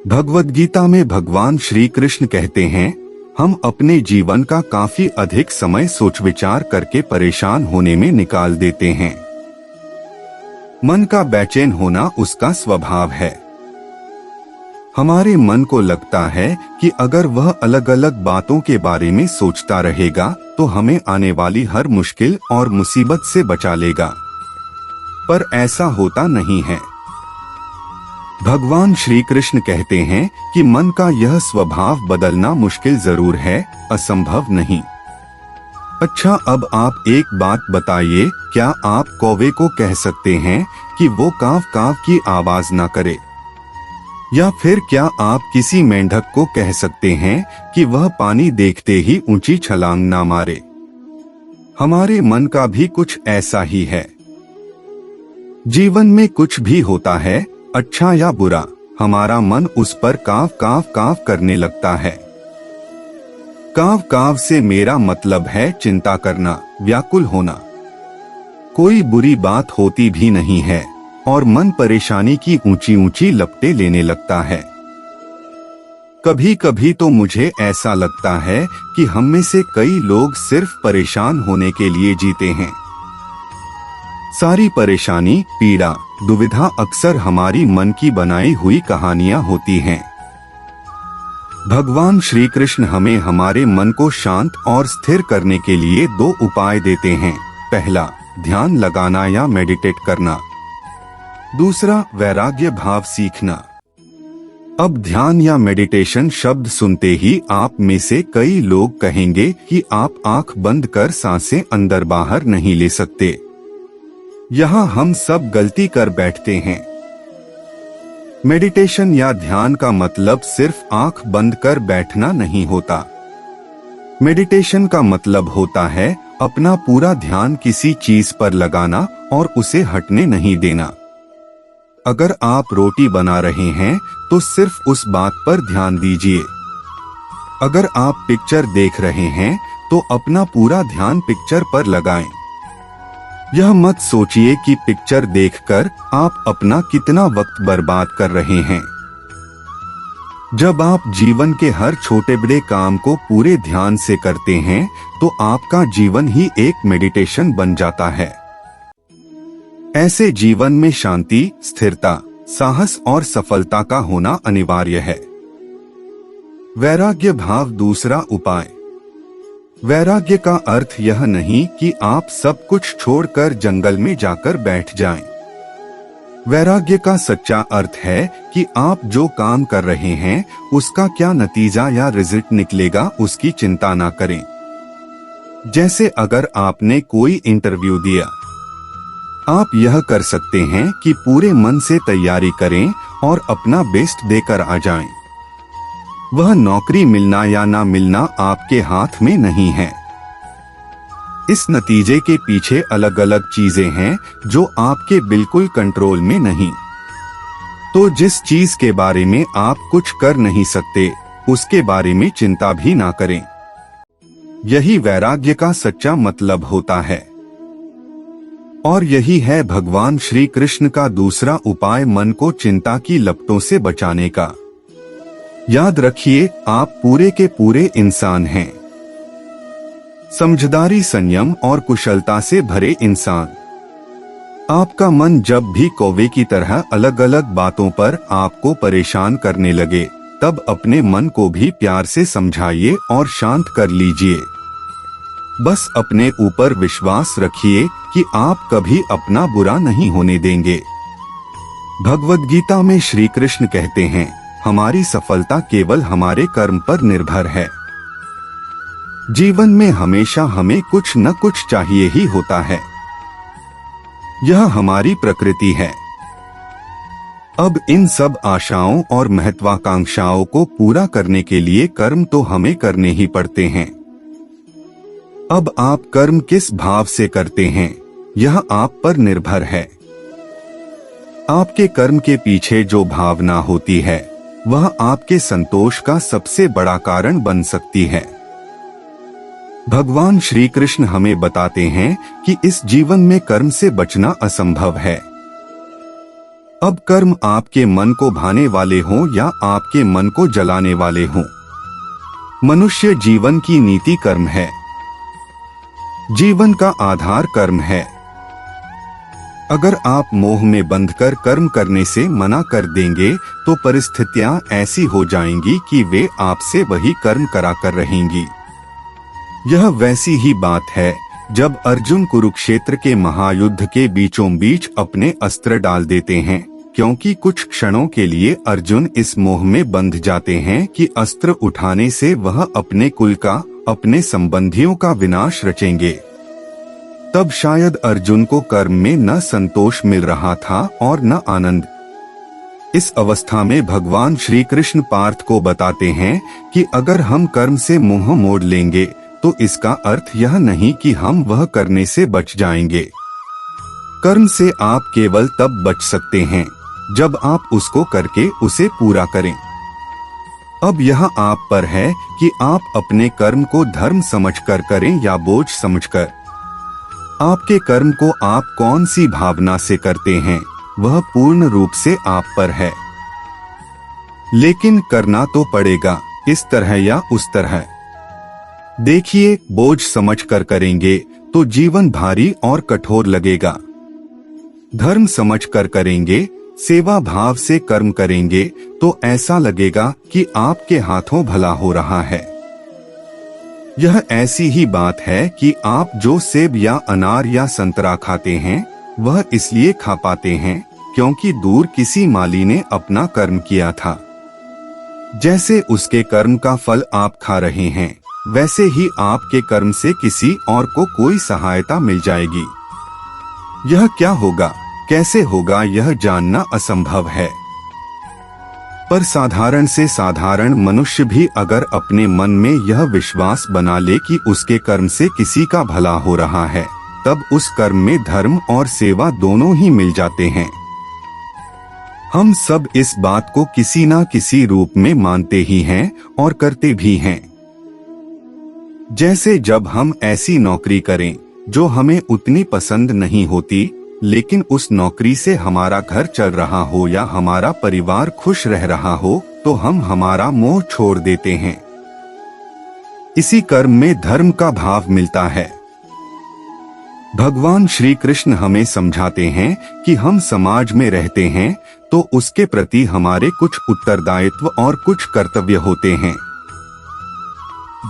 भगवद गीता में भगवान श्री कृष्ण कहते हैं, हम अपने जीवन का काफी अधिक समय सोच विचार करके परेशान होने में निकाल देते हैं। मन का बेचैन होना उसका स्वभाव है। हमारे मन को लगता है कि अगर वह अलग अलग बातों के बारे में सोचता रहेगा तो हमें आने वाली हर मुश्किल और मुसीबत से बचा लेगा, पर ऐसा होता नहीं है। भगवान श्री कृष्ण कहते हैं कि मन का यह स्वभाव बदलना मुश्किल जरूर है, असंभव नहीं। अच्छा, अब आप एक बात बताइए, क्या आप कौवे को कह सकते हैं कि वो काव काव की आवाज ना करे? या फिर क्या आप किसी मेंढक को कह सकते हैं कि वह पानी देखते ही ऊंची छलांग ना मारे? हमारे मन का भी कुछ ऐसा ही है। जीवन में कुछ भी होता है, अच्छा या बुरा, हमारा मन उस पर काव काव काव करने लगता है। काव काव से मेरा मतलब है चिंता करना, व्याकुल होना। कोई बुरी बात होती भी नहीं है और मन परेशानी की ऊंची ऊंची लपटें लेने लगता है। कभी कभी तो मुझे ऐसा लगता है कि हम में से कई लोग सिर्फ परेशान होने के लिए जीते हैं। सारी परेशानी, पीड़ा, दुविधा अक्सर हमारी मन की बनाई हुई कहानियां होती हैं। भगवान श्री कृष्ण हमें हमारे मन को शांत और स्थिर करने के लिए दो उपाय देते हैं। पहला, ध्यान लगाना या मेडिटेट करना। दूसरा, वैराग्य भाव सीखना। अब ध्यान या मेडिटेशन शब्द सुनते ही आप में से कई लोग कहेंगे कि आप आंख बंद कर सांसें अंदर बाहर नहीं ले सकते। यहाँ हम सब गलती कर बैठते हैं। मेडिटेशन या ध्यान का मतलब सिर्फ आंख बंद कर बैठना नहीं होता। मेडिटेशन का मतलब होता है अपना पूरा ध्यान किसी चीज पर लगाना और उसे हटने नहीं देना। अगर आप रोटी बना रहे हैं तो सिर्फ उस बात पर ध्यान दीजिए। अगर आप पिक्चर देख रहे हैं तो अपना पूरा ध्यान पिक्चर पर लगाएं। यह मत सोचिए कि पिक्चर देखकर आप अपना कितना वक्त बर्बाद कर रहे हैं। जब आप जीवन के हर छोटे बड़े काम को पूरे ध्यान से करते हैं तो आपका जीवन ही एक मेडिटेशन बन जाता है। ऐसे जीवन में शांति, स्थिरता, साहस और सफलता का होना अनिवार्य है। वैराग्य भाव दूसरा उपाय। वैराग्य का अर्थ यह नहीं कि आप सब कुछ छोड़कर जंगल में जाकर बैठ जाएं। वैराग्य का सच्चा अर्थ है कि आप जो काम कर रहे हैं उसका क्या नतीजा या रिजल्ट निकलेगा उसकी चिंता ना करें। जैसे अगर आपने कोई इंटरव्यू दिया, आप यह कर सकते हैं कि पूरे मन से तैयारी करें और अपना बेस्ट देकर आ जाएं। वह नौकरी मिलना या ना मिलना आपके हाथ में नहीं है। इस नतीजे के पीछे अलग अलग चीजें हैं जो आपके बिल्कुल कंट्रोल में नहीं। तो जिस चीज के बारे में आप कुछ कर नहीं सकते उसके बारे में चिंता भी ना करें। यही वैराग्य का सच्चा मतलब होता है। और यही है भगवान श्री कृष्ण का दूसरा उपाय मन को चिंता की लपटों से बचाने का। याद रखिए, आप पूरे के पूरे इंसान हैं। समझदारी, संयम और कुशलता से भरे इंसान। आपका मन जब भी कौवे की तरह अलग अलग बातों पर आपको परेशान करने लगे तब अपने मन को भी प्यार से समझाइए और शांत कर लीजिए। बस अपने ऊपर विश्वास रखिए कि आप कभी अपना बुरा नहीं होने देंगे। भगवद गीता में श्री कृष्ण कहते हैं, हमारी सफलता केवल हमारे कर्म पर निर्भर है। जीवन में हमेशा हमें कुछ न कुछ चाहिए ही होता है। यह हमारी प्रकृति है। अब इन सब आशाओं और महत्वाकांक्षाओं को पूरा करने के लिए कर्म तो हमें करने ही पड़ते हैं। अब आप कर्म किस भाव से करते हैं यह आप पर निर्भर है। आपके कर्म के पीछे जो भावना होती है वह आपके संतोष का सबसे बड़ा कारण बन सकती है। भगवान श्री कृष्ण हमें बताते हैं कि इस जीवन में कर्म से बचना असंभव है। अब कर्म आपके मन को भाने वाले हों या आपके मन को जलाने वाले हों, मनुष्य जीवन की नीति कर्म है। जीवन का आधार कर्म है। अगर आप मोह में बंधकर कर्म करने से मना कर देंगे तो परिस्थितियां ऐसी हो जाएंगी कि वे आपसे वही कर्म कराकर रहेंगी। यह वैसी ही बात है जब अर्जुन कुरुक्षेत्र के महायुद्ध के बीचों बीच अपने अस्त्र डाल देते हैं, क्योंकि कुछ क्षणों के लिए अर्जुन इस मोह में बंध जाते हैं कि अस्त्र उठाने से वह अपने कुल का, अपने संबंधियों का विनाश रचेंगे। तब शायद अर्जुन को कर्म में न संतोष मिल रहा था और न आनंद। इस अवस्था में भगवान श्री कृष्ण पार्थ को बताते हैं कि अगर हम कर्म से मुंह मोड़ लेंगे तो इसका अर्थ यह नहीं कि हम वह करने से बच जाएंगे। कर्म से आप केवल तब बच सकते हैं जब आप उसको करके उसे पूरा करें। अब यह आप पर है कि आप अपने कर्म को धर्म समझकर करें या बोझ समझकर। आपके कर्म को आप कौन सी भावना से करते हैं वह पूर्ण रूप से आप पर है, लेकिन करना तो पड़ेगा, इस तरह या उस तरह। देखिए, बोझ समझकर करेंगे तो जीवन भारी और कठोर लगेगा। धर्म समझकर करेंगे, सेवा भाव से कर्म करेंगे तो ऐसा लगेगा कि आपके हाथों भला हो रहा है। यह ऐसी ही बात है कि आप जो सेब या अनार या संतरा खाते हैं वह इसलिए खा पाते हैं क्योंकि दूर किसी माली ने अपना कर्म किया था। जैसे उसके कर्म का फल आप खा रहे हैं, वैसे ही आपके कर्म से किसी और को कोई सहायता मिल जाएगी। यह क्या होगा, कैसे होगा, यह जानना असंभव है। पर साधारण से साधारण मनुष्य भी अगर अपने मन में यह विश्वास बना ले कि उसके कर्म से किसी का भला हो रहा है, तब उस कर्म में धर्म और सेवा दोनों ही मिल जाते हैं। हम सब इस बात को किसी न किसी रूप में मानते ही हैं और करते भी हैं। जैसे जब हम ऐसी नौकरी करें जो हमें उतनी पसंद नहीं होती, लेकिन उस नौकरी से हमारा घर चल रहा हो या हमारा परिवार खुश रह रहा हो, तो हम हमारा मोह छोड़ देते हैं। इसी कर्म में धर्म का भाव मिलता है। भगवान श्री कृष्ण हमें समझाते हैं कि हम समाज में रहते हैं तो उसके प्रति हमारे कुछ उत्तरदायित्व और कुछ कर्तव्य होते हैं।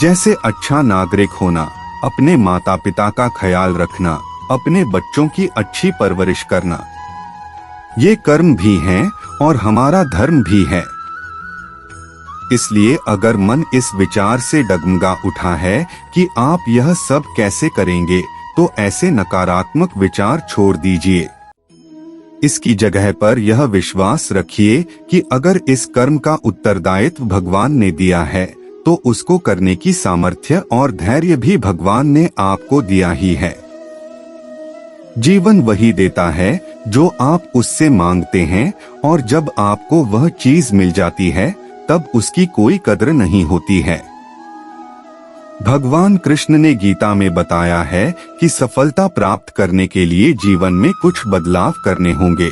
जैसे अच्छा नागरिक होना, अपने माता पिता का ख्याल रखना, अपने बच्चों की अच्छी परवरिश करना, ये कर्म भी हैं और हमारा धर्म भी है। इसलिए अगर मन इस विचार से डगमगा उठा है कि आप यह सब कैसे करेंगे, तो ऐसे नकारात्मक विचार छोड़ दीजिए। इसकी जगह पर यह विश्वास रखिए कि अगर इस कर्म का उत्तरदायित्व भगवान ने दिया है तो उसको करने की सामर्थ्य और धैर्य भी भगवान ने आपको दिया ही है। जीवन वही देता है जो आप उससे मांगते हैं, और जब आपको वह चीज मिल जाती है तब उसकी कोई कद्र नहीं होती है। भगवान कृष्ण ने गीता में बताया है कि सफलता प्राप्त करने के लिए जीवन में कुछ बदलाव करने होंगे।